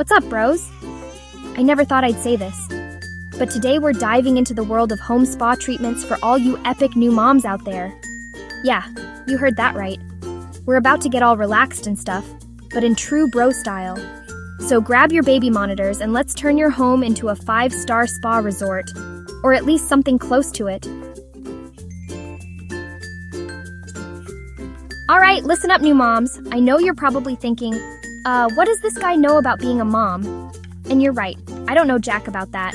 What's up, bros? I never thought I'd say this, but today we're diving into the world of home spa treatments for all you epic new moms out there. Yeah, you heard that right. We're about to get all relaxed and stuff, but in true bro style. So grab your baby monitors and let's turn your home into a 5-star spa resort, or at least something close to it. All right, listen up, new moms. I know you're probably thinking, what does this guy know about being a mom? And you're right, I don't know jack about that.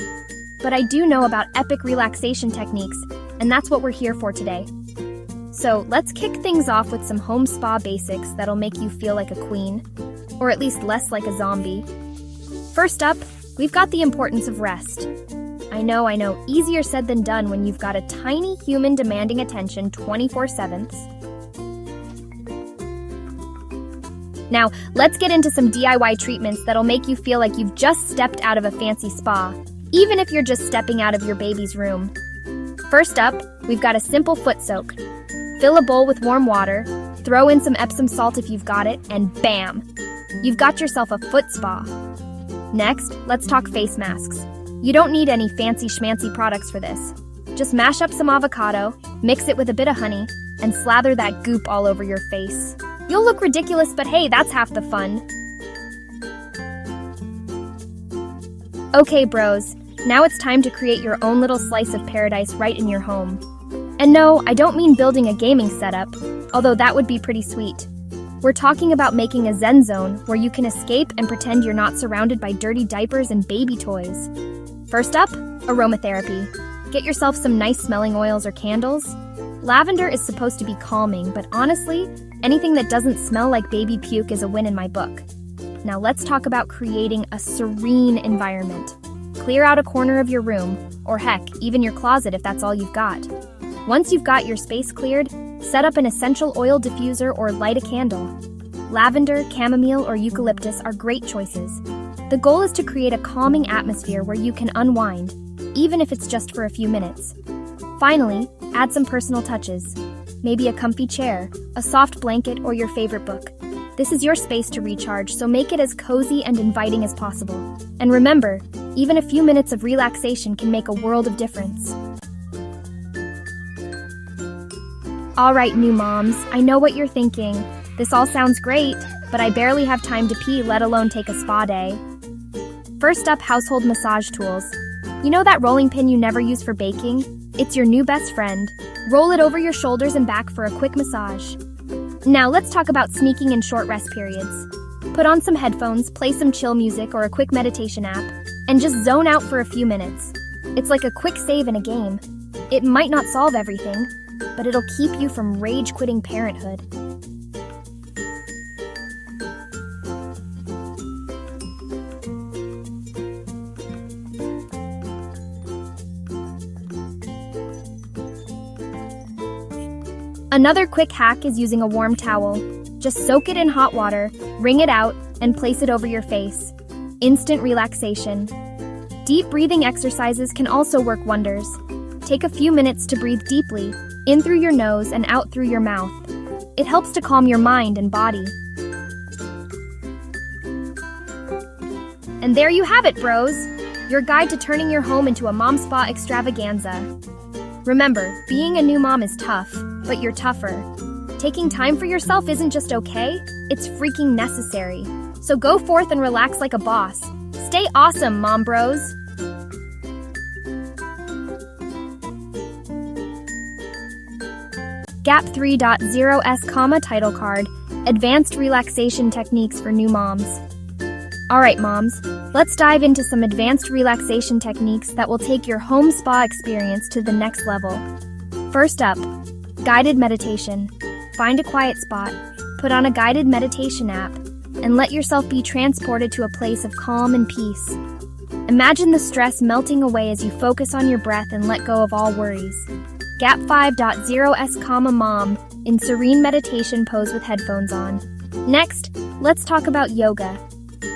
But I do know about epic relaxation techniques, and that's what we're here for today. So let's kick things off with some home spa basics that'll make you feel like a queen, or at least less like a zombie. First up, we've got the importance of rest. I know, easier said than done when you've got a tiny human demanding attention 24/7. Now, let's get into some DIY treatments that'll make you feel like you've just stepped out of a fancy spa, even if you're just stepping out of your baby's room. First up, we've got a simple foot soak. Fill a bowl with warm water, throw in some Epsom salt if you've got it, and bam! You've got yourself a foot spa. Next, let's talk face masks. You don't need any fancy schmancy products for this. Just mash up some avocado, mix it with a bit of honey, and slather that goop all over your face. You'll look ridiculous, but hey, that's half the fun. Okay, bros, now it's time to create your own little slice of paradise right in your home. And no, I don't mean building a gaming setup, although that would be pretty sweet. We're talking about making a zen zone where you can escape and pretend you're not surrounded by dirty diapers and baby toys. First up, aromatherapy. Get yourself some nice smelling oils or candles. Lavender is supposed to be calming, but honestly, anything that doesn't smell like baby puke is a win in my book. Now let's talk about creating a serene environment. Clear out a corner of your room, or heck, even your closet if that's all you've got. Once you've got your space cleared, set up an essential oil diffuser or light a candle. Lavender, chamomile, or eucalyptus are great choices. The goal is to create a calming atmosphere where you can unwind, even if it's just for a few minutes. Finally, add some personal touches. Maybe a comfy chair, a soft blanket, or your favorite book. This is your space to recharge, so make it as cozy and inviting as possible. And remember, even a few minutes of relaxation can make a world of difference. All right, new moms, I know what you're thinking. This all sounds great, but I barely have time to pee, let alone take a spa day. First up, household massage tools. You know that rolling pin you never use for baking? It's your new best friend. Roll it over your shoulders and back for a quick massage. Now let's talk about sneaking in short rest periods. Put on some headphones, play some chill music or a quick meditation app, and just zone out for a few minutes. It's like a quick save in a game. It might not solve everything, but it'll keep you from rage-quitting parenthood. Another quick hack is using a warm towel. Just soak it in hot water, wring it out, and place it over your face. Instant relaxation. Deep breathing exercises can also work wonders. Take a few minutes to breathe deeply, in through your nose and out through your mouth. It helps to calm your mind and body. And there you have it, bros! Your guide to turning your home into a mom spa extravaganza. Remember, being a new mom is tough, but you're tougher. Taking time for yourself isn't just okay, it's freaking necessary. So go forth and relax like a boss. Stay awesome, mom bros! Gap 3.0s, title card, Advanced Relaxation Techniques for New Moms. Alright moms, let's dive into some advanced relaxation techniques that will take your home spa experience to the next level. First up, guided meditation. Find a quiet spot, put on a guided meditation app, and let yourself be transported to a place of calm and peace. Imagine the stress melting away as you focus on your breath and let go of all worries. Gap 5.0s, mom, in serene meditation pose with headphones on. Next, let's talk about yoga.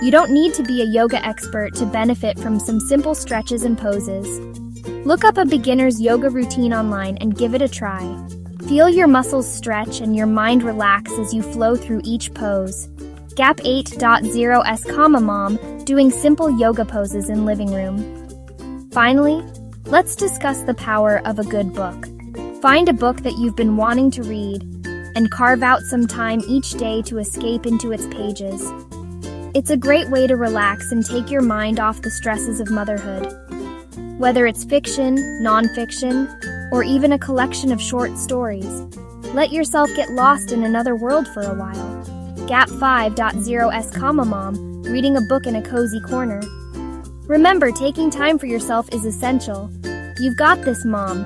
You don't need to be a yoga expert to benefit from some simple stretches and poses. Look up a beginner's yoga routine online and give it a try. Feel your muscles stretch and your mind relax as you flow through each pose. Gap 8.0s, mom, doing simple yoga poses in living room. Finally, let's discuss the power of a good book. Find a book that you've been wanting to read and carve out some time each day to escape into its pages. It's a great way to relax and take your mind off the stresses of motherhood. Whether it's fiction, nonfiction, or even a collection of short stories, let yourself get lost in another world for a while. Gap 5.0s, mom, reading a book in a cozy corner. Remember, taking time for yourself is essential. You've got this, mom.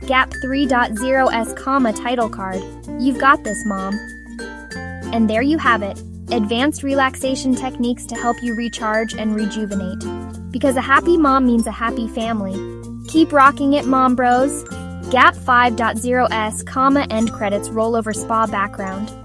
Gap 3.0s, title card. You've got this, mom. And there you have it. Advanced relaxation techniques to help you recharge and rejuvenate. Because a happy mom means a happy family. Keep rocking it, mom bros. Gap 5.0s, end credits, rollover spa background.